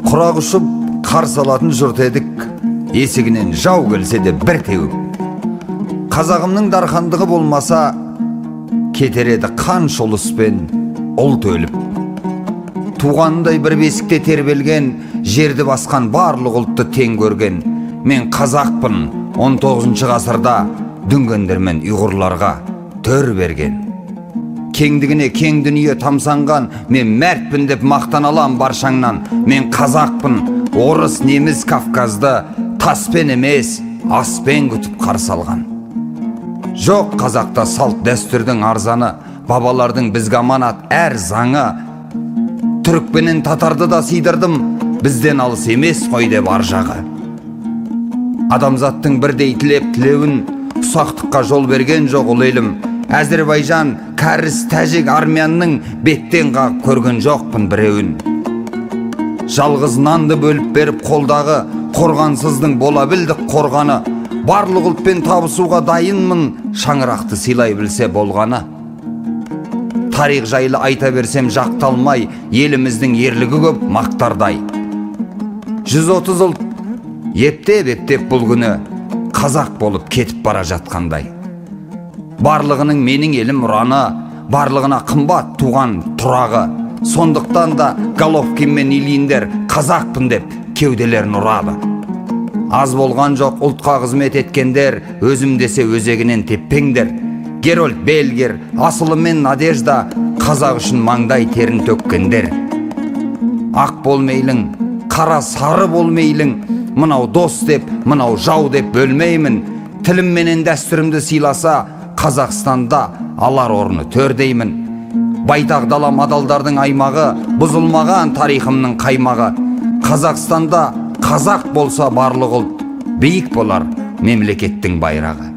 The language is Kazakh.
Құрақ ұшып қарсы алатын жұрт едік, есігінен жау келсе де бір теуіп. Қазағымның дархандығы болмаса, кетер еді қанша ұлыспен ұлт өліп. Туғанындай бір бесікте тербелген, жерді басқан барлық ұлтты тең көрген. Мен қазақпын, 19 ғасырда дүнгендермен ұйғырларға төр берген. Кеңдігіне кең дүние тамсанған, мен мәртпін деп мақтан алам баршаңнан. Мен қазақпын, орыс, неміс, Кавказды таспен емес, аспен күтіп қарсы алған. Жоқ қазақта салт дәстүрдің арзаны, бабалардың бізге аманат әр заңы. Түрікпенен татарды да сыйдырдым, бізден алыс емес қой деп ар жағы. Адамзаттың бірдей тілеп тілеуін, ұсақтыққа жол берген жоқ ұлы елім. Әзірбайжан, кәріс, тәжік, армянның беттен қағып көрген жоқпын біреуін. Жалғыз нанды бөліп беріп қолдағы, қорғансыздың бола білдік қорғаны. Барлық ұлтпен табысуға дайынмын, шаңырақты сыйлай білсе болғаны. Тарих жайлы айта берсем жақталмай, еліміздің ерлігі көп мақтардай. 130 ұлт ептеп бұл күні қазақ болып кетіп бара жатқандай. Барлығының менің елім ұраны, барлығына қымбат туған тұрағы. Сондықтан да Головкин мен Ильиндер қазақпын деп кеуделерін ұрады. Аз болған жоқ ұлтқа қызмет еткендер, өзім десе өзегінен теппеңдер. Герольд Бельгер, Асылы мен Надежда қазақ үшін маңдай терін төккендер. Ақ болмейлің, қара сары болмейлің, мынау дос деп, мынау жау деп бөлмеймін. Тілім менен дәстүрімді сыйласа, Қазақстанда алар орны төрдеймін. Байтақ далам адалдардың аймағы, бұзылмаған тарихымның қаймағы. Қазақстанда қазақ болса барлық ұлт, биік болар мемлекеттің байрағы.